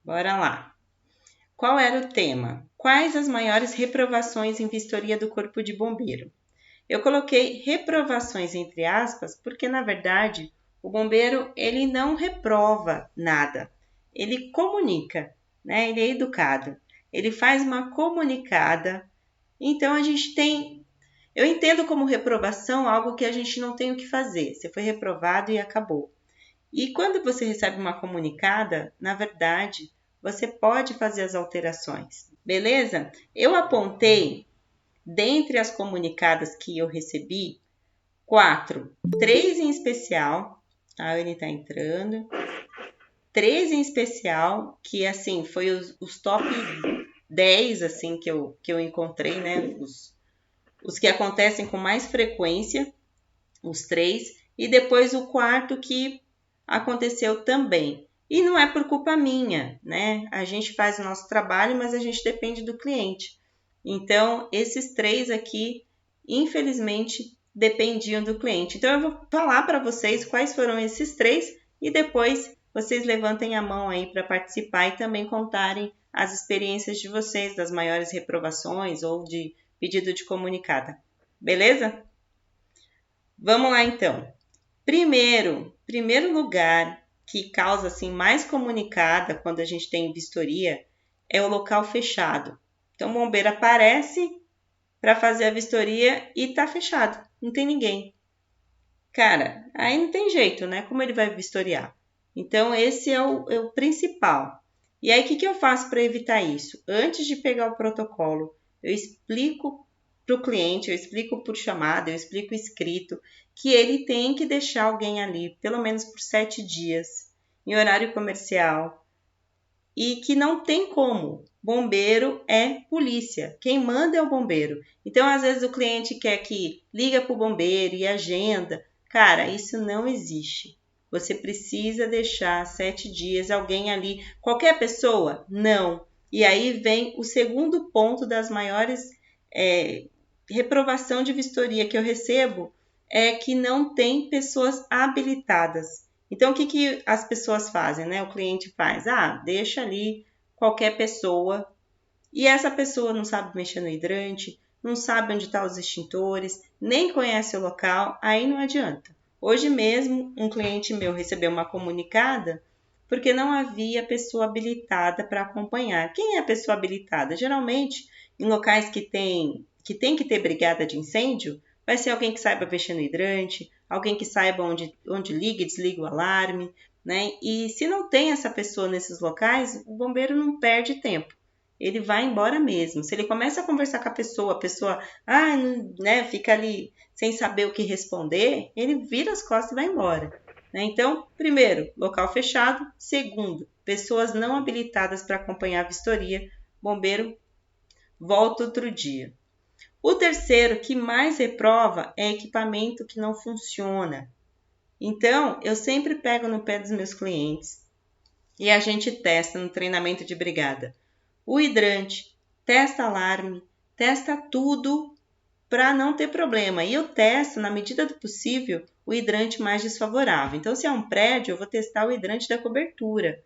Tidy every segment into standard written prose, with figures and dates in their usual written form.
Bora lá. Qual era o tema? Quais as maiores reprovações em vistoria do Corpo de Bombeiro? Eu coloquei reprovações entre aspas, porque na verdade o bombeiro ele não reprova nada. Ele comunica, né? Ele é educado. Ele faz uma comunicada. Então a gente tem, eu entendo como reprovação algo que a gente não tem o que fazer. Você foi reprovado e acabou. E quando você recebe uma comunicada, na verdade, você pode fazer as alterações. Beleza? Eu apontei, dentre as comunicadas que eu recebi, 4. 3 em especial. A Anne está entrando. 3 em especial, que assim, foi os top 10 assim, que eu encontrei, né? Os que acontecem com mais frequência, os 3. E depois o quarto que aconteceu também. E não é por culpa minha, né? A gente faz o nosso trabalho, mas a gente depende do cliente. Então, esses 3 aqui, infelizmente, dependiam do cliente. Então, eu vou falar para vocês quais foram esses 3 e depois vocês levantem a mão aí para participar e também contarem as experiências de vocês, das maiores reprovações ou de pedido de comunicada. Beleza? Vamos lá então. Primeiro lugar que causa assim mais comunicada quando a gente tem vistoria é o local fechado. Então o bombeiro aparece para fazer a vistoria e tá fechado, não tem ninguém. Cara, aí não tem jeito, né? Como ele vai vistoriar? Então esse é o principal. E aí o que eu faço para evitar isso? Antes de pegar o protocolo, eu explico para o cliente, eu explico por chamada, eu explico escrito, que ele tem que deixar alguém ali, pelo menos por 7 dias, em horário comercial, e que não tem como. Bombeiro é polícia. Quem manda é o bombeiro. Então, às vezes, o cliente quer que liga para o bombeiro e agenda. Cara, isso não existe. Você precisa deixar 7 dias alguém ali. Qualquer pessoa? Não. E aí vem o segundo ponto das maiores reprovação de vistoria que eu recebo, é que não tem pessoas habilitadas. Então, o que as pessoas fazem, né? O cliente faz, deixa ali qualquer pessoa, e essa pessoa não sabe mexer no hidrante, não sabe onde estão os extintores, nem conhece o local, aí não adianta. Hoje mesmo, um cliente meu recebeu uma comunicada porque não havia pessoa habilitada para acompanhar. Quem é a pessoa habilitada? Geralmente, em locais que tem que ter brigada de incêndio, vai ser alguém que saiba mexer no hidrante, alguém que saiba onde liga e desliga o alarme, né? E se não tem essa pessoa nesses locais, o bombeiro não perde tempo. Ele vai embora mesmo. Se ele começa a conversar com a pessoa, né, fica ali sem saber o que responder, ele vira as costas e vai embora. Né? Então, primeiro, local fechado. Segundo, pessoas não habilitadas para acompanhar a vistoria. Bombeiro volta outro dia. O terceiro, que mais reprova, é equipamento que não funciona. Então, eu sempre pego no pé dos meus clientes e a gente testa no treinamento de brigada o hidrante, testa alarme, testa tudo para não ter problema. E eu testo, na medida do possível, o hidrante mais desfavorável. Então, se é um prédio, eu vou testar o hidrante da cobertura,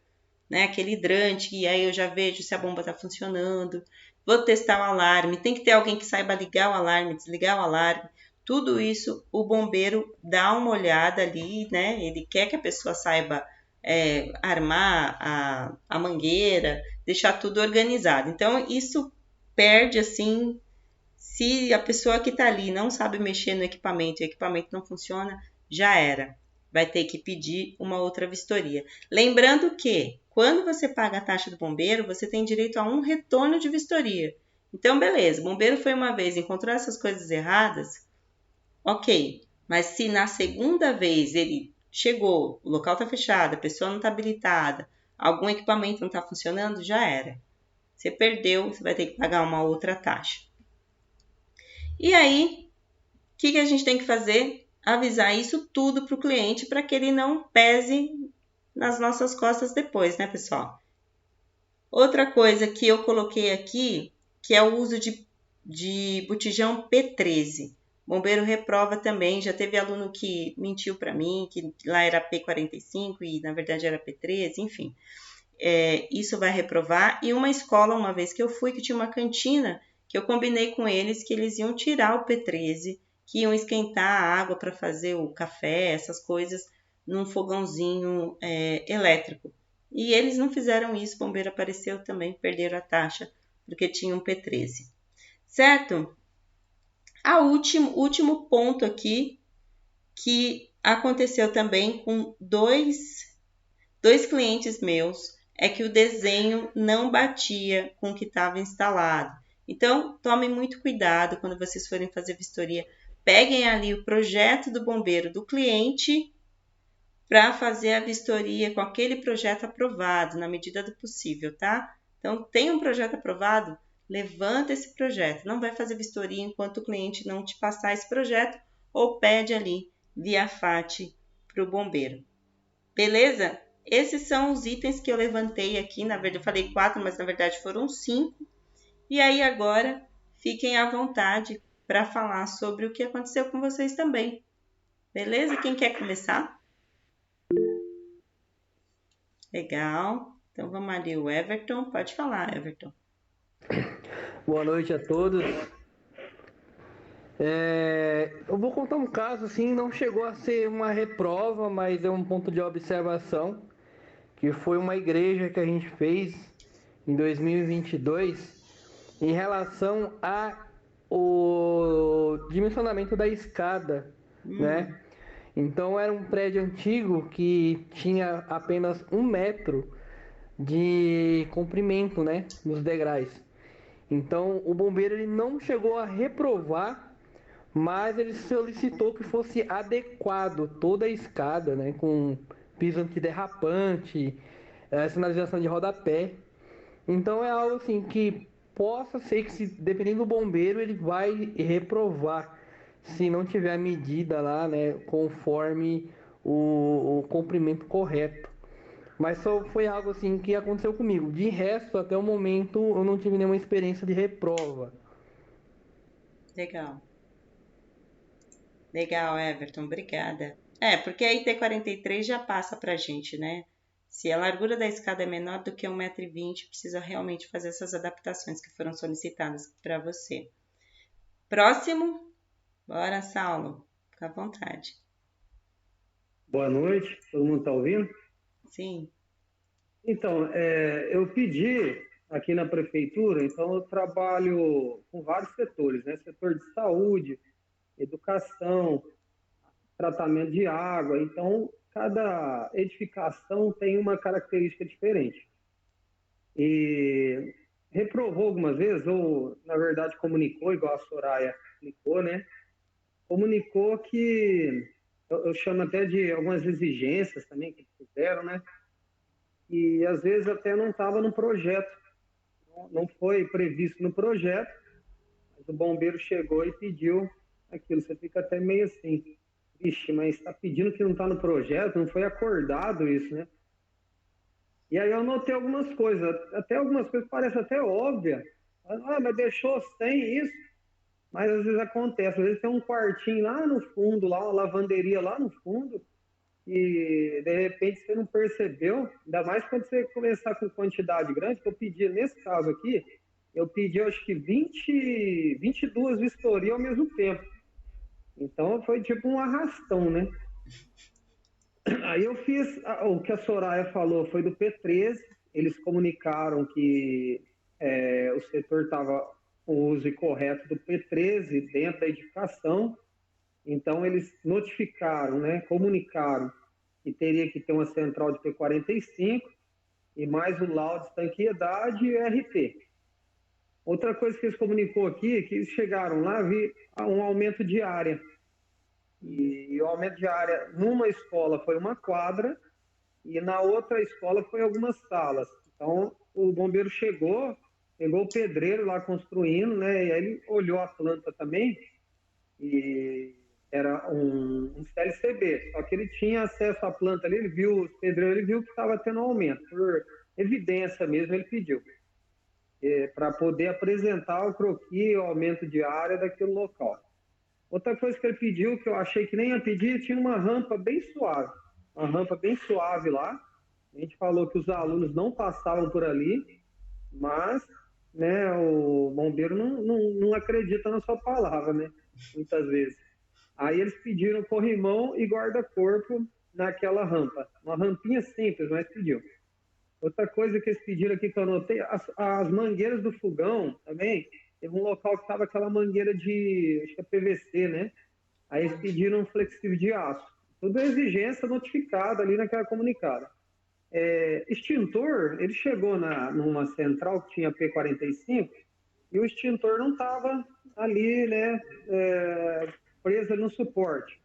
né? Aquele hidrante, e aí eu já vejo se a bomba está funcionando. Vou testar o alarme. Tem que ter alguém que saiba ligar o alarme, desligar o alarme. Tudo isso o bombeiro dá uma olhada ali, né? Ele quer que a pessoa saiba armar a mangueira, deixar tudo organizado. Então, isso perde assim. Se a pessoa que está ali não sabe mexer no equipamento e o equipamento não funciona, já era. Vai ter que pedir uma outra vistoria. Lembrando que, quando você paga a taxa do bombeiro, você tem direito a um retorno de vistoria. Então, beleza, o bombeiro foi uma vez, encontrou essas coisas erradas, ok. Mas se na segunda vez ele chegou, o local está fechado, a pessoa não está habilitada, algum equipamento não está funcionando, já era. Você perdeu, você vai ter que pagar uma outra taxa. E aí, o que a gente tem que fazer? Avisar isso tudo para o cliente para que ele não pese nas nossas costas depois, né, pessoal? Outra coisa que eu coloquei aqui, que é o uso de botijão P13. Bombeiro reprova também, já teve aluno que mentiu para mim, que lá era P45 e na verdade era P13, enfim. isso vai reprovar. E uma escola, uma vez que eu fui, que tinha uma cantina, que eu combinei com eles que eles iam tirar o P13, que iam esquentar a água para fazer o café, essas coisas, num fogãozinho elétrico. E eles não fizeram isso, o bombeiro apareceu também, perderam a taxa, porque tinha um P13. Certo? Último ponto aqui, que aconteceu também com dois clientes meus, é que o desenho não batia com o que estava instalado. Então, tomem muito cuidado quando vocês forem fazer vistoria. Peguem ali o projeto do bombeiro do cliente para fazer a vistoria com aquele projeto aprovado, na medida do possível, tá? Então, tem um projeto aprovado? Levanta esse projeto. Não vai fazer vistoria enquanto o cliente não te passar esse projeto ou pede ali via FAT para o bombeiro. Beleza? Esses são os itens que eu levantei aqui. Na verdade, eu falei 4, mas na verdade foram 5. E aí agora, fiquem à vontade para falar sobre o que aconteceu com vocês também. Beleza? Quem quer começar? Legal. Então vamos ali, o Everton. Pode falar, Everton. Boa noite a todos. Eu vou contar um caso assim, não chegou a ser uma reprova, mas é um ponto de observação, que foi uma igreja que a gente fez em 2022 em relação a o dimensionamento da escada, né? Então era um prédio antigo que tinha apenas 1 metro de comprimento, né, nos degraus. Então o bombeiro ele não chegou a reprovar, mas ele solicitou que fosse adequado toda a escada, né, com piso antiderrapante, sinalização de rodapé. Então é algo assim que possa ser que, dependendo do bombeiro, ele vai reprovar se não tiver a medida lá, né, conforme o comprimento correto. Mas só foi algo assim que aconteceu comigo. De resto, até o momento, eu não tive nenhuma experiência de reprova. Legal. Legal, Everton. Obrigada. Porque a IT43 já passa para a gente, né? Se a largura da escada é menor do que 1,20 m, precisa realmente fazer essas adaptações que foram solicitadas para você. Próximo. Bora, Saulo. Fica à vontade. Boa noite, todo mundo está ouvindo? Sim. Então, eu pedi aqui na prefeitura, então eu trabalho com vários setores, né? Setor de saúde, educação, tratamento de água. Então, cada edificação tem uma característica diferente. E reprovou algumas vezes, ou na verdade comunicou, igual a Soraya comunicou, né? Comunicou que, eu chamo até de algumas exigências também que fizeram, né? E às vezes até não estava no projeto, não foi previsto no projeto, mas o bombeiro chegou e pediu aquilo. Você fica até meio assim, vixe, mas está pedindo que não está no projeto, não foi acordado isso, né? E aí eu notei algumas coisas, até algumas coisas parecem até óbvias. Mas deixou sem isso, mas às vezes acontece. Às vezes tem um quartinho lá no fundo, lá uma lavanderia lá no fundo, e de repente você não percebeu, ainda mais quando você começar com quantidade grande, que eu pedi, nesse caso aqui, eu pedi acho que 22 vistorias ao mesmo tempo. Então foi tipo um arrastão, né? Aí eu fiz, o que a Soraya falou foi do P13, eles comunicaram que o setor estava com o uso incorreto do P13 dentro da edificação, então eles notificaram, né, comunicaram que teria que ter uma central de P45 e mais o laudo de estanqueidade e RT. Outra coisa que eles comunicou aqui é que eles chegaram lá, vi um aumento de área. E o aumento de área numa escola foi uma quadra e na outra escola foi algumas salas. Então o bombeiro chegou, pegou o pedreiro lá construindo, né? E aí ele olhou a planta também e era um CLCB, só que ele tinha acesso à planta ali, ele viu os pedreiros, ele viu que estava tendo um aumento, por evidência mesmo ele pediu, para poder apresentar o croquis, o aumento de área daquele local. Outra coisa que ele pediu, que eu achei que nem ia pedir, tinha uma rampa bem suave lá, A gente falou que os alunos não passavam por ali, mas, né, o bombeiro não acredita na sua palavra, né? Muitas vezes. Aí eles pediram corrimão e guarda-corpo naquela rampa. Uma rampinha simples, mas pediu. Outra coisa que eles pediram aqui que eu anotei, as mangueiras do fogão também, teve um local que estava aquela mangueira de, acho que é PVC, né? Aí eles pediram um flexível de aço. Tudo é exigência notificada ali naquela comunicada. Extintor, ele chegou numa central que tinha P45 e o extintor não estava ali, né, preso no suporte.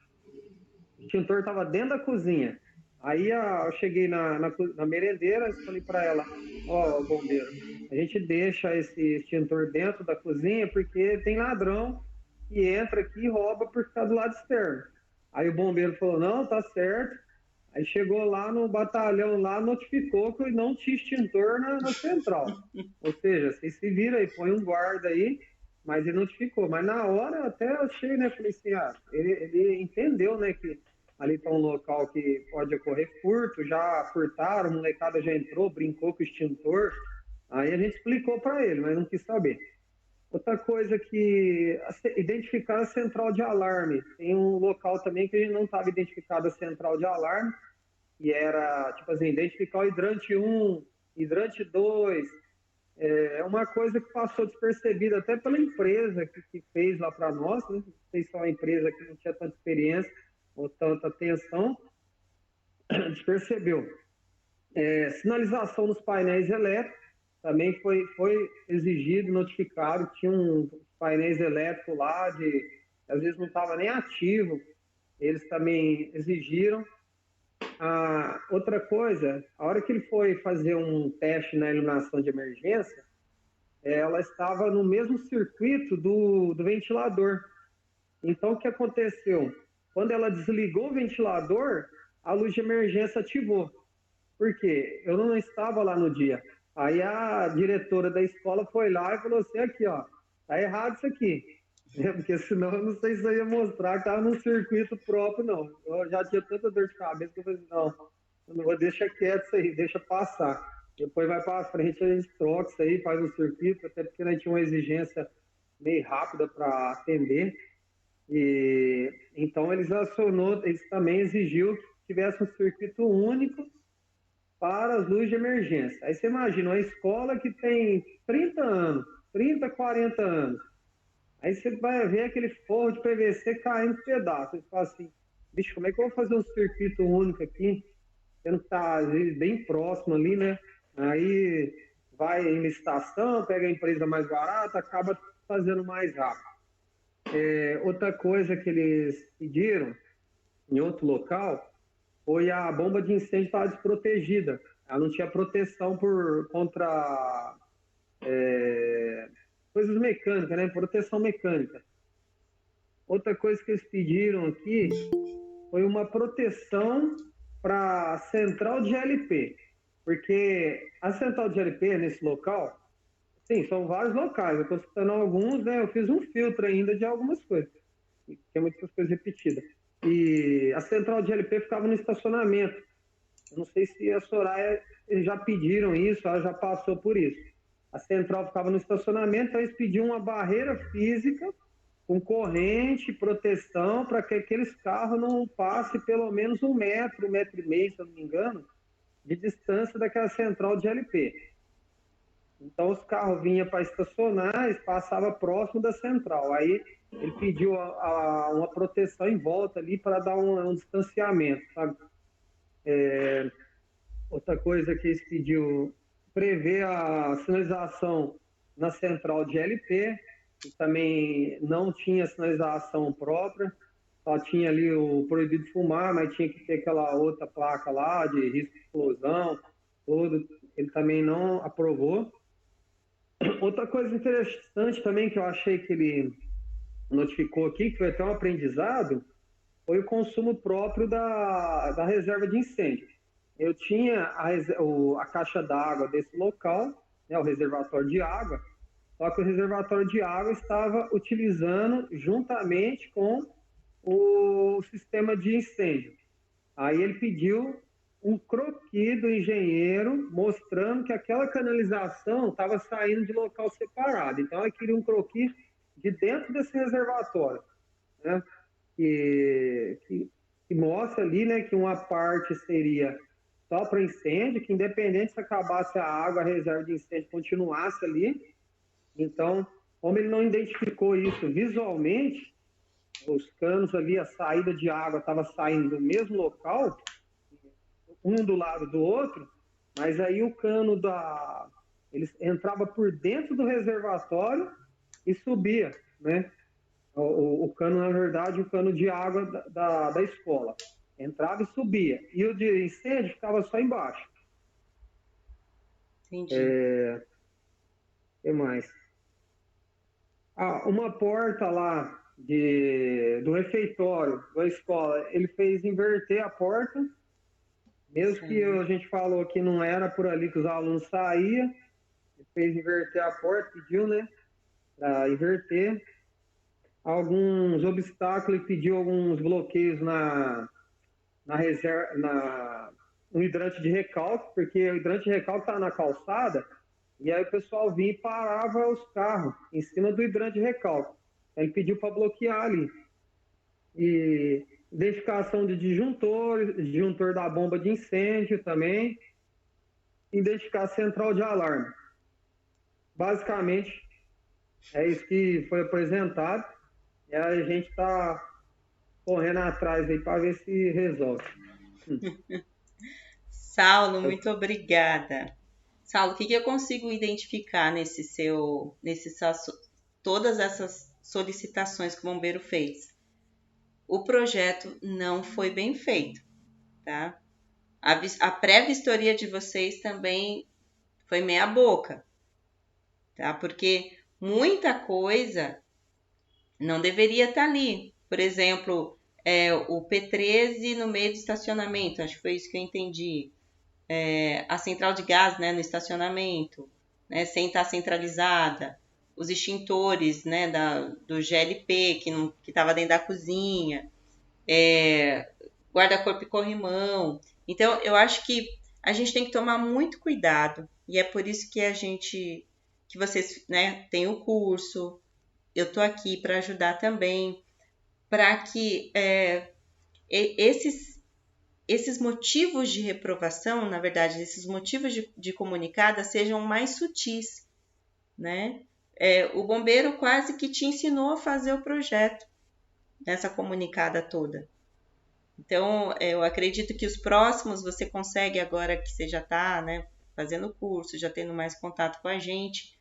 O extintor estava dentro da cozinha. Aí eu cheguei na merendeira e falei para ela, ó, bombeiro, a gente deixa esse extintor dentro da cozinha porque tem ladrão que entra aqui e rouba por ficar do lado externo. Aí o bombeiro falou, não, tá certo. Aí chegou lá no batalhão, lá notificou que não tinha extintor na central. Ou seja, vocês se viram aí, põe um guarda aí, mas ele notificou. Mas na hora até eu achei, né? Falei assim, ele entendeu, né, que ali está um local que pode ocorrer furto, já furtaram, a molecada já entrou, brincou com o extintor. Aí a gente explicou para ele, mas não quis saber. Outra coisa que identificar a central de alarme. Tem um local também que a gente não estava identificado a central de alarme, e era, tipo assim, identificar o hidrante 1, hidrante 2. É uma coisa que passou despercebida até pela empresa que fez lá para nós, né? Não sei se é uma empresa que não tinha tanta experiência ou tanta atenção, despercebeu. Sinalização nos painéis elétricos também foi exigido, notificado, tinha uns painéis elétricos lá, às vezes não estava nem ativo, eles também exigiram. Outra coisa, a hora que ele foi fazer um teste na iluminação de emergência, ela estava no mesmo circuito do ventilador. Então, o que aconteceu? Quando ela desligou o ventilador, a luz de emergência ativou. Por quê? Eu não estava lá no dia. Aí a diretora da escola foi lá e falou assim, aqui, ó, tá errado isso aqui. Porque senão eu não sei se eu ia mostrar que estava num circuito próprio, não. Eu já tinha tanta dor de cabeça que eu falei, não, eu não vou deixar quieto isso aí, deixa passar. Depois vai para frente, a gente troca isso aí, faz um circuito, até porque a gente tinha uma exigência meio rápida para atender. E então eles também exigiu que tivesse um circuito único para as luzes de emergência. Aí você imagina, uma escola que tem 30 anos, 30, 40 anos, aí você vai ver aquele forro de PVC caindo em pedaços. Você fala assim, bicho, como é que eu vou fazer um circuito único aqui? Sendo que está bem próximo ali, né? Aí vai em licitação, pega a empresa mais barata, acaba fazendo mais rápido. Outra coisa que eles pediram em outro local foi a bomba de incêndio estava desprotegida. Ela não tinha proteção contra coisas mecânicas, né? Proteção mecânica. Outra coisa que eles pediram aqui foi uma proteção para a central de GLP, porque a central de GLP nesse local, sim, são vários locais, eu estou citando alguns, né? Eu fiz um filtro ainda de algumas coisas, tem muitas coisas repetidas. E a central de GLP ficava no estacionamento. Eu não sei se a Soraya eles já pediram isso, ela já passou por isso. A central ficava no estacionamento, então eles pediam uma barreira física com corrente, proteção, para que aqueles carros não passem pelo menos 1 metro, 1,5 metro, se eu não me engano, de distância daquela central de GLP. Então os carros vinham para estacionar e passavam próximo da central. Aí ele pediu uma proteção em volta ali para dar um distanciamento, sabe? Outra coisa que eles pediu, prever a sinalização na central de LP, que também não tinha sinalização própria, só tinha ali o proibido fumar, mas tinha que ter aquela outra placa lá de risco de explosão, tudo, ele também não aprovou. Outra coisa interessante também que eu achei que ele notificou aqui, que foi até um aprendizado, foi o consumo próprio da reserva de incêndio. Eu tinha a caixa d'água desse local, né, o reservatório de água, só que o reservatório de água estava utilizando juntamente com o sistema de incêndio. Aí ele pediu um croquis do engenheiro mostrando que aquela canalização estava saindo de local separado. Então, ela queria um croquis de dentro desse reservatório, né? Que mostra ali, né, que uma parte seria só para incêndio, que independente se acabasse a água, a reserva de incêndio continuasse ali. Então, como ele não identificou isso visualmente, os canos ali, a saída de água estava saindo do mesmo local, um do lado do outro, mas aí o cano ele entrava por dentro do reservatório e subia, né? O cano, na verdade, o cano de água da escola. Entrava e subia. E o de incêndio ficava só embaixo. Entendi. O que mais? Uma porta lá do refeitório da escola, ele fez inverter a porta, mesmo que Sim. a gente falou que não era por ali que os alunos saíam, ele fez inverter a porta, pediu, né, para inverter. Alguns obstáculos, ele pediu alguns bloqueios no hidrante de recalque, porque o hidrante de recalque está na calçada, e aí o pessoal vinha e parava os carros em cima do hidrante de recalque. Ele pediu para bloquear ali. E identificação de disjuntor da bomba de incêndio também, identificar a central de alarme. Basicamente, é isso que foi apresentado, e a gente está correndo atrás aí para ver se resolve. Saulo, muito obrigada. Saulo, o que eu consigo identificar todas essas solicitações que o bombeiro fez? O projeto não foi bem feito, tá? A pré-vistoria de vocês também foi meia boca, tá? Porque muita coisa não deveria estar ali. Por exemplo, o P13 no meio do estacionamento, acho que foi isso que eu entendi. A central de gás, né, no estacionamento, né, sem estar centralizada. Os extintores, né, do GLP que estava dentro da cozinha. Guarda-corpo e corrimão. Então, eu acho que a gente tem que tomar muito cuidado. E é por isso que vocês, né, têm o curso. Eu tô aqui para ajudar também, para que esses motivos de reprovação, na verdade, esses motivos de comunicada sejam mais sutis, né? O bombeiro quase que te ensinou a fazer o projeto nessa comunicada toda. Então, eu acredito que os próximos você consegue agora que você já está, né, fazendo o curso, já tendo mais contato com a gente,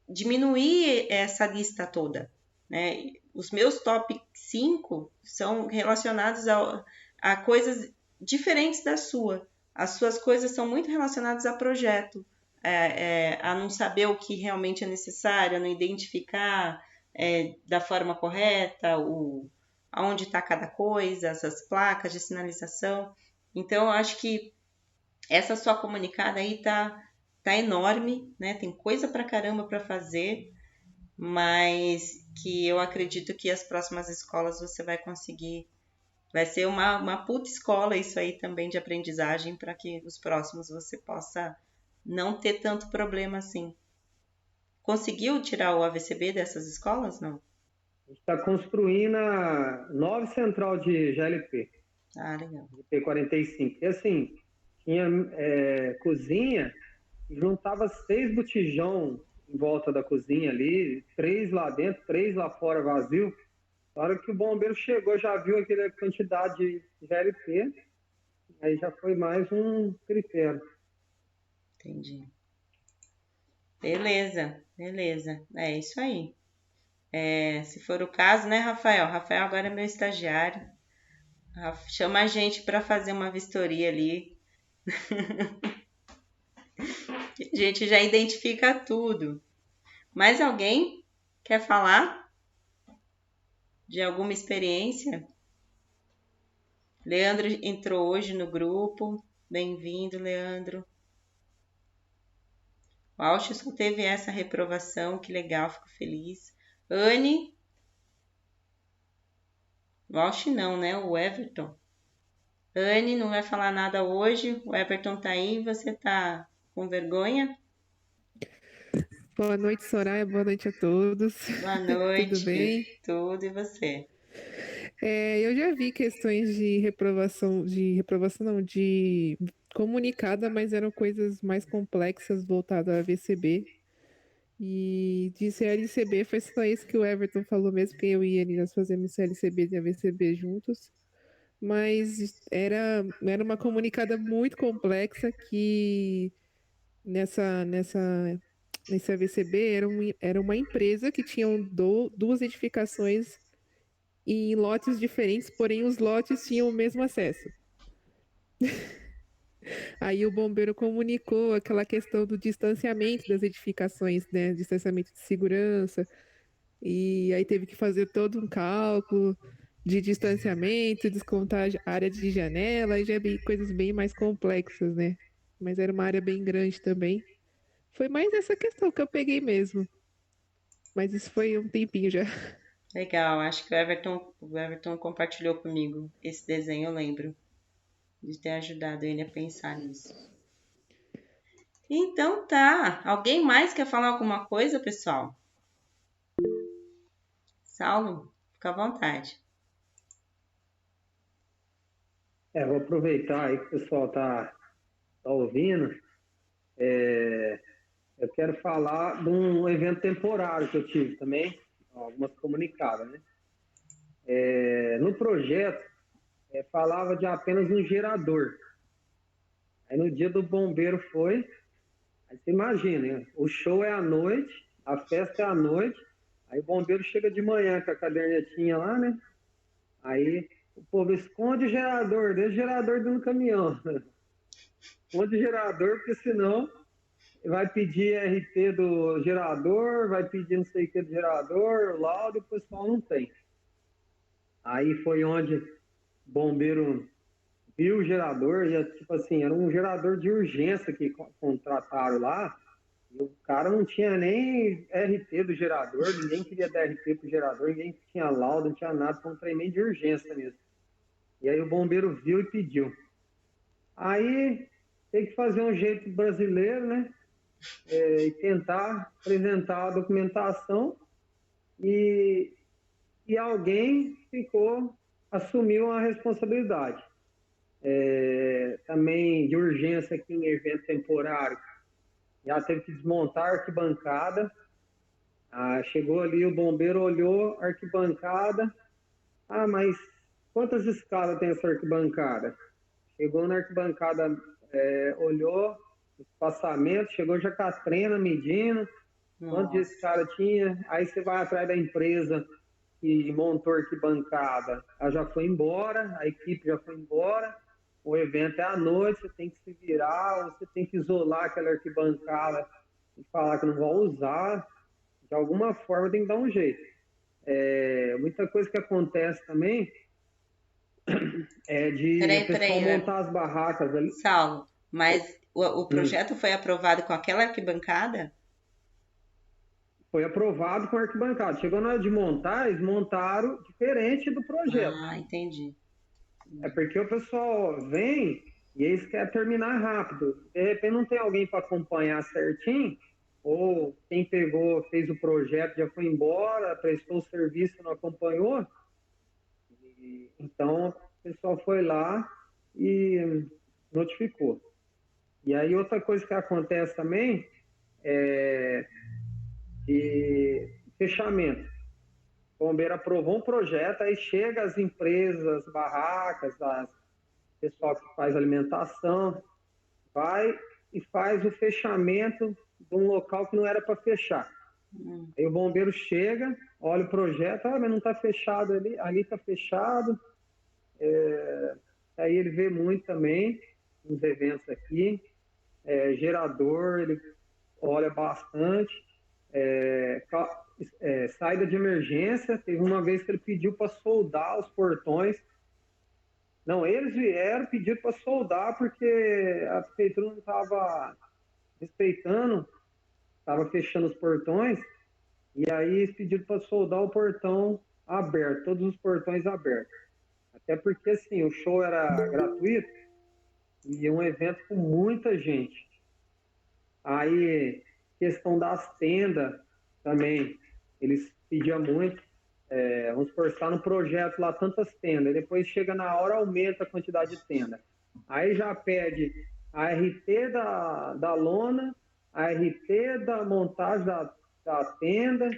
diminuir essa lista toda, né? Os meus top 5 são relacionados a coisas diferentes da sua. As suas coisas são muito relacionadas a projeto, a não saber o que realmente é necessário, a não identificar da forma correta, aonde está cada coisa, essas placas de sinalização. Então, eu acho que essa sua comunicada aí tá enorme, né? Tem coisa pra caramba para fazer, mas que eu acredito que as próximas escolas você vai conseguir. Vai ser uma puta escola isso aí também de aprendizagem para que os próximos você possa não ter tanto problema assim. Conseguiu tirar o AVCB dessas escolas? Não? A gente está construindo a 9 central de GLP, Ah, legal. de P45. E assim, tinha cozinha, juntava 6 botijão em volta da cozinha ali, 3 lá dentro, 3 lá fora vazio. Na hora que o bombeiro chegou, já viu aquela quantidade de GLP, aí já foi mais um critério. Entendi. Beleza. É isso aí. Se for o caso, né, Rafael? Rafael agora é meu estagiário. Chama a gente para fazer uma vistoria ali. A gente já identifica tudo. Mais alguém quer falar de alguma experiência? Leandro entrou hoje no grupo. Bem-vindo, Leandro. O Alchison teve essa reprovação, que legal, fico feliz. Anne. O Alch não, né? O Everton. Anne não vai falar nada hoje. O Everton tá aí. Você tá com vergonha? Boa noite, Soraya. Boa noite a todos. Boa Tudo noite. bem? Tudo e você? Eu já vi questões de reprovação não, de comunicada, mas eram coisas mais complexas voltadas a VCB. E de CLCB foi só isso que o Everton falou mesmo, que eu e ele nós fazemos CLCB e AVCB juntos. Mas era uma comunicada muito complexa que nesse AVCB era uma empresa que tinha duas edificações em lotes diferentes, porém os lotes tinham o mesmo acesso. Aí o bombeiro comunicou aquela questão do distanciamento das edificações, né? Distanciamento de segurança, e aí teve que fazer todo um cálculo de distanciamento, descontar a área de janela, e já é coisas bem mais complexas, né? Mas era uma área bem grande também. Foi mais essa questão que eu peguei mesmo. Mas isso foi um tempinho já. Legal. Acho que o Everton compartilhou comigo esse desenho, eu lembro de ter ajudado ele a pensar nisso. Então tá. Alguém mais quer falar alguma coisa, pessoal? Saulo, fica à vontade. Vou aproveitar aí que o pessoal tá ouvindo. Eu quero falar de um evento temporário que eu tive também, algumas comunicadas, né? No projeto, falava de apenas um gerador. Aí no dia do bombeiro aí você imagina, né? O show é à noite, a festa é à noite, aí o bombeiro chega de manhã com a cadernetinha lá, né? Aí o povo esconde o gerador, deixa o gerador dentro do caminhão. Esconde o gerador, porque senão vai pedir RT do gerador, vai pedir não sei o que do gerador, laudo, o pessoal não tem. Aí foi onde o bombeiro viu o gerador, e tipo assim, era um gerador de urgência que contrataram lá, e o cara não tinha nem RT do gerador, ninguém queria dar RT pro gerador, ninguém tinha laudo, não tinha nada, foi um trem de urgência mesmo. E aí o bombeiro viu e pediu. Aí tem que fazer um jeito brasileiro, né? E tentar apresentar a documentação e, alguém assumiu a responsabilidade. Também de urgência aqui em evento temporário, já teve que desmontar a arquibancada. Chegou ali, o bombeiro olhou a arquibancada. Mas quantas escalas tem essa arquibancada? Chegou na arquibancada, olhou o espaçamento, chegou já com a trena medindo quanto de escala tinha. Aí você vai atrás da empresa que montou a arquibancada, ela já foi embora, a equipe já foi embora, o evento é à noite, você tem que se virar, ou você tem que isolar aquela arquibancada e falar que não vai usar, de alguma forma tem que dar um jeito. Muita coisa que acontece também de o pessoal montar as barracas ali. Saulo, mas o projeto foi aprovado com aquela arquibancada? Foi aprovado com arquibancada. Chegou na hora de montar, eles montaram diferente do projeto. Entendi. É porque o pessoal vem e eles querem terminar rápido. De repente não tem alguém para acompanhar certinho, ou quem pegou, fez o projeto, já foi embora, prestou o serviço, não acompanhou. Então o pessoal foi lá e notificou. E aí outra coisa que acontece também é de fechamento. O bombeiro aprovou um projeto, aí chega as empresas, as barracas, o pessoal que faz alimentação, vai e faz o fechamento de um local que não era para fechar. Aí o bombeiro chega, olha o projeto, mas não está fechado ali está fechado. Aí ele vê muito também nos eventos aqui, gerador, ele olha bastante, saída de emergência. Teve uma vez que ele pediu para soldar os portões. Não, eles vieram, pediram para soldar porque a prefeitura não estava respeitando, estava fechando os portões, e aí eles pediram para soldar o portão aberto, todos os portões abertos. Até porque, assim, o show era gratuito e um evento com muita gente. Aí, questão das tendas também, eles pediam muito. Vamos forçar no projeto lá tantas tendas, e depois chega na hora, aumenta a quantidade de tenda. Aí já pede a RT da lona, a RT da montagem da tenda,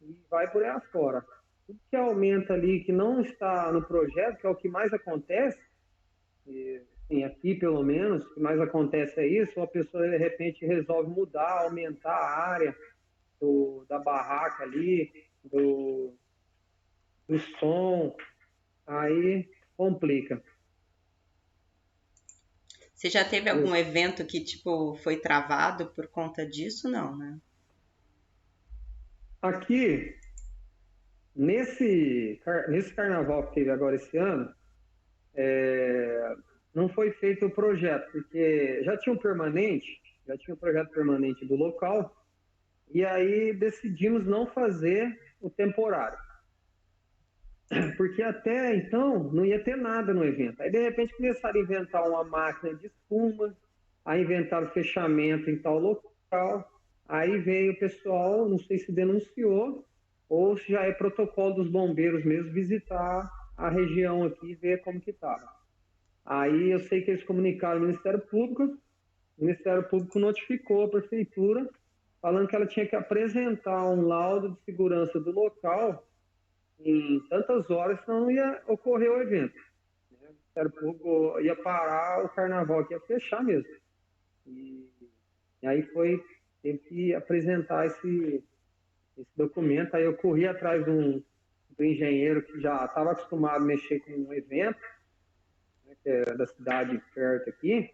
e vai por aí afora. Tudo que aumenta ali, que não está no projeto, que é o que mais acontece, e, assim, aqui pelo menos, o que mais acontece é isso, a pessoa de repente resolve mudar, aumentar a área da barraca ali, do som, aí complica. Você já teve algum evento que, tipo, foi travado por conta disso? Não, né? Aqui, nesse carnaval que teve agora esse ano, não foi feito o projeto, porque já tinha um projeto permanente do local, e aí decidimos não fazer o temporário. Porque até então não ia ter nada no evento. Aí de repente começaram a inventar uma máquina de espuma, a inventar o fechamento em tal local. Aí veio o pessoal, não sei se denunciou ou se já é protocolo dos bombeiros mesmo visitar a região aqui e ver como que estava. Aí eu sei que eles comunicaram ao o Ministério Público notificou a prefeitura falando que ela tinha que apresentar um laudo de segurança do local em tantas horas, senão não ia ocorrer o evento. O Ministério Público ia parar o carnaval, que ia fechar mesmo. E aí teve que apresentar esse documento. Aí eu corri atrás do engenheiro que já estava acostumado a mexer com um evento, né, que é da cidade perto aqui.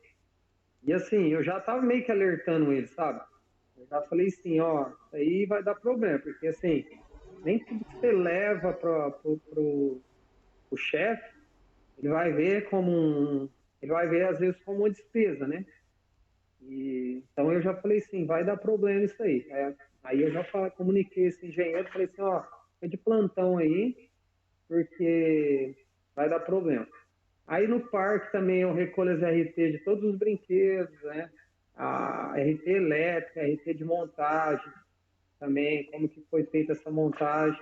E assim, eu já estava meio que alertando ele, sabe? Eu já falei assim, ó, isso aí vai dar problema, porque assim, nem tudo que você leva para o chefe, ele vai ver às vezes como uma despesa, né? Então eu já falei assim, vai dar problema isso aí. Aí eu já comuniquei esse engenheiro, falei assim, ó, é de plantão aí, porque vai dar problema. Aí no parque também eu recolho as RT de todos os brinquedos, né? A RT elétrica, a RT de montagem também, como que foi feita essa montagem.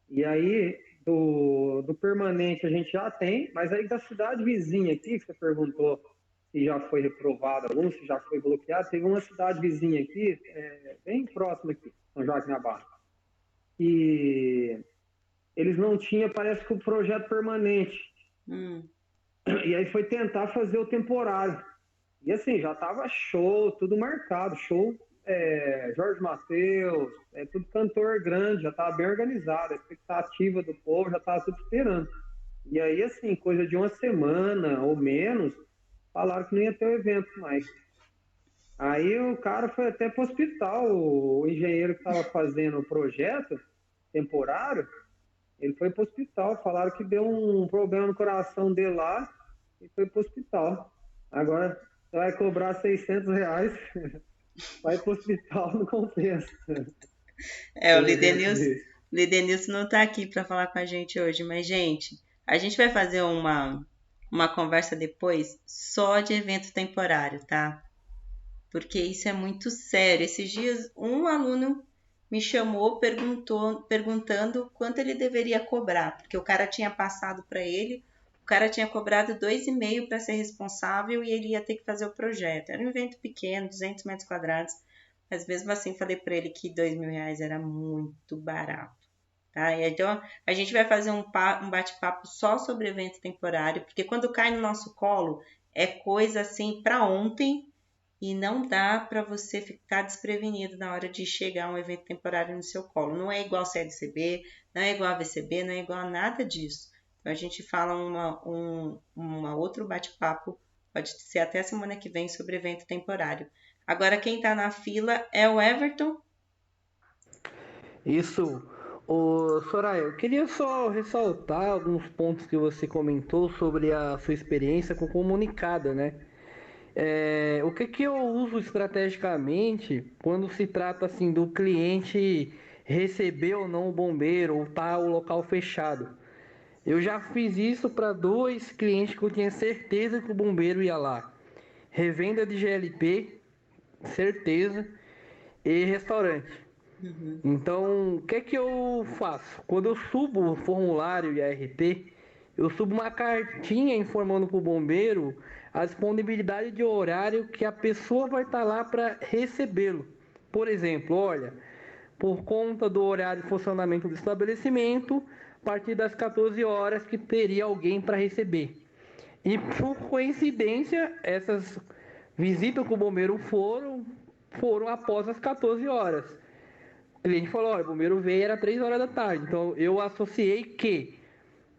E aí, do permanente a gente já tem, mas aí da cidade vizinha aqui, que você perguntou se já foi reprovado algum, se já foi bloqueado, teve uma cidade vizinha aqui, bem próxima aqui, São Joaquim da Barra, e eles não tinham, parece que o projeto permanente. E aí foi tentar fazer o temporário. E assim, já tava show, tudo marcado, show Jorge Mateus, tudo cantor grande, já estava bem organizado, a expectativa do povo já estava tudo esperando. E aí, assim, coisa de uma semana ou menos, falaram que não ia ter o evento mais. Aí o cara foi até para o hospital, o engenheiro que estava fazendo o projeto temporário, ele foi para o hospital, falaram que deu um problema no coração dele lá e foi para o hospital. Agora, você vai cobrar R$600, vai para o hospital, não compensa. O Lidenilson não está aqui para falar com a gente hoje, mas, gente, a gente vai fazer uma conversa depois só de evento temporário, tá? Porque isso é muito sério. Esses dias, um aluno me chamou perguntando quanto ele deveria cobrar, porque o cara tinha passado para ele, o cara tinha cobrado 2,5 para ser responsável e ele ia ter que fazer o projeto. Era um evento pequeno, 200 metros quadrados, mas mesmo assim falei para ele que R$2.000 era muito barato. Tá? Então a gente vai fazer um bate-papo só sobre evento temporário, porque quando cai no nosso colo é coisa assim para ontem, e não dá para você ficar desprevenido na hora de chegar um evento temporário no seu colo. Não é igual CLCB, não é igual a VCB, não é igual a nada disso. Então a gente fala uma outro bate-papo, pode ser até semana que vem, sobre evento temporário. Agora quem está na fila é o Everton. Isso. Ô, Soraya, eu queria só ressaltar alguns pontos que você comentou sobre a sua experiência com comunicada, né? O que eu uso estrategicamente quando se trata assim do cliente receber ou não o bombeiro ou tá o local fechado? Eu já fiz isso para 2 clientes que eu tinha certeza que o bombeiro ia lá. Revenda de GLP, certeza, e restaurante. Uhum. Então, o que é que eu faço? Quando eu subo o formulário IRT, eu subo uma cartinha informando para o bombeiro a disponibilidade de horário que a pessoa vai estar lá para recebê-lo. Por exemplo, olha, por conta do horário de funcionamento do estabelecimento, a partir das 14 horas que teria alguém para receber. E por coincidência, essas visitas que o bombeiro foram após as 14 horas. O cliente falou, olha, o bombeiro veio, era 3 horas da tarde. Então eu associei que,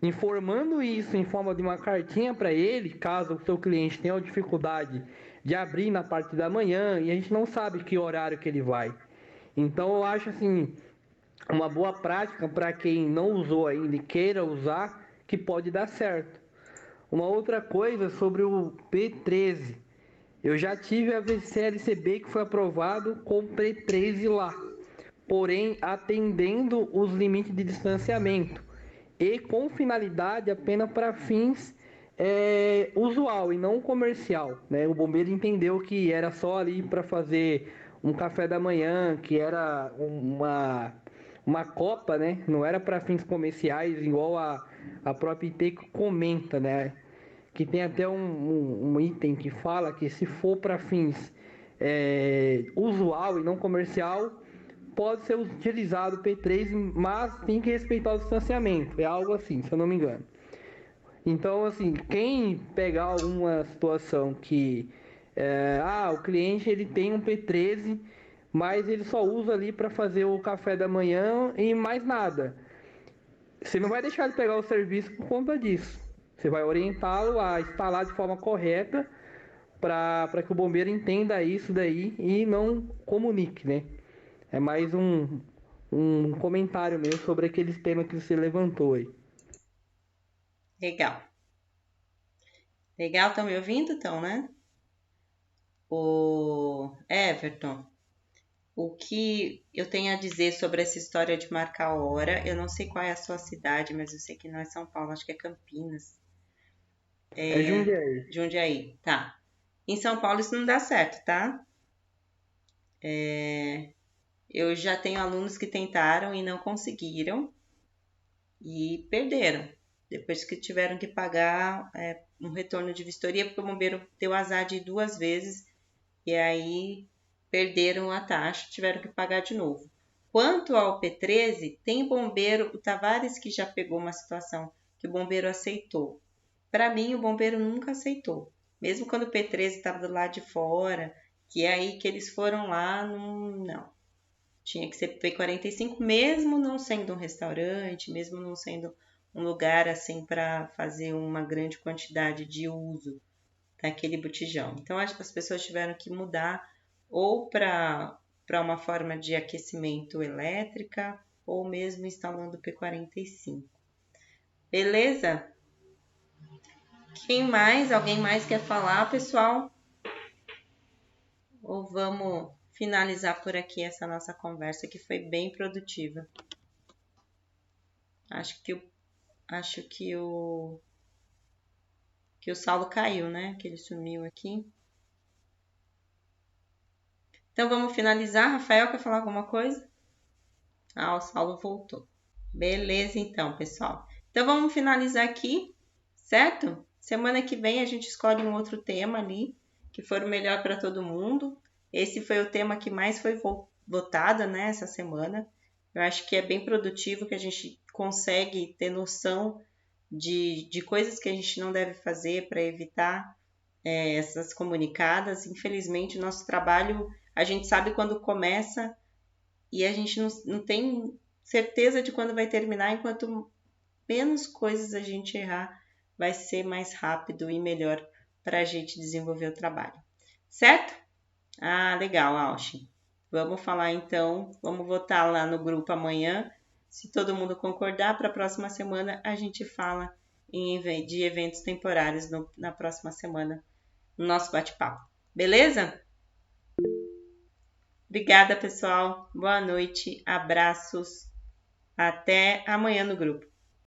informando isso em forma de uma cartinha para ele, caso o seu cliente tenha dificuldade de abrir na parte da manhã, e a gente não sabe que horário que ele vai. Então eu acho assim, uma boa prática para quem não usou ainda e queira usar, que pode dar certo. Uma outra coisa sobre o P13. Eu já tive a VCLCB que foi aprovado com P13 lá, porém atendendo os limites de distanciamento e com finalidade apenas para fins usual e não comercial, né? O bombeiro entendeu que era só ali para fazer um café da manhã, que era uma copa, né? Não era para fins comerciais, igual a própria IT comenta, né? Que tem até um item que fala que se for para fins usual e não comercial, pode ser utilizado o P3, mas tem que respeitar o distanciamento. É algo assim, se eu não me engano. Então, assim, quem pegar alguma situação que o cliente ele tem um P13, mas ele só usa ali para fazer o café da manhã e mais nada. Você não vai deixar ele pegar o serviço por conta disso. Você vai orientá-lo a instalar de forma correta para que o bombeiro entenda isso daí e não comunique, né? É mais um comentário meu sobre aqueles temas que você levantou aí. Legal. Legal, estão me ouvindo? Então, né? O Everton, o que eu tenho a dizer sobre essa história de marcar a hora, eu não sei qual é a sua cidade, mas eu sei que não é São Paulo, acho que é Campinas. É Jundiaí. Jundiaí, tá. Em São Paulo isso não dá certo, tá? Eu já tenho alunos que tentaram e não conseguiram e perderam. Depois que tiveram que pagar um retorno de vistoria, porque o bombeiro deu azar de ir 2 vezes e aí perderam a taxa, tiveram que pagar de novo. Quanto ao P13, tem bombeiro, o Tavares que já pegou uma situação que o bombeiro aceitou. Para mim, o bombeiro nunca aceitou. Mesmo quando o P13 estava do lado de fora, que é aí que eles foram lá, não. Tinha que ser P45, mesmo não sendo um restaurante, mesmo não sendo um lugar assim para fazer uma grande quantidade de uso daquele botijão. Então as pessoas tiveram que mudar ou para uma forma de aquecimento elétrica ou mesmo instalando P45. Beleza? Quem mais? Alguém mais quer falar, pessoal? Ou vamos finalizar por aqui essa nossa conversa que foi bem produtiva? Acho que o Saulo caiu, né? Que ele sumiu aqui. Então vamos finalizar. Rafael, quer falar alguma coisa? O Saulo voltou. Beleza, então, pessoal. Então vamos finalizar aqui, certo? Semana que vem a gente escolhe um outro tema ali que for o melhor para todo mundo. Esse foi o tema que mais foi votado, né, essa semana. Eu acho que é bem produtivo, que a gente consegue ter noção de coisas que a gente não deve fazer para evitar essas comunicadas. Infelizmente, o nosso trabalho, a gente sabe quando começa e a gente não tem certeza de quando vai terminar, enquanto menos coisas a gente errar, vai ser mais rápido e melhor para a gente desenvolver o trabalho. Certo? Legal, Auchi. Vamos falar então, vamos votar lá no grupo amanhã. Se todo mundo concordar, para a próxima semana a gente fala de eventos temporários na próxima semana, no nosso bate-papo. Beleza? Obrigada, pessoal. Boa noite, abraços. Até amanhã no grupo.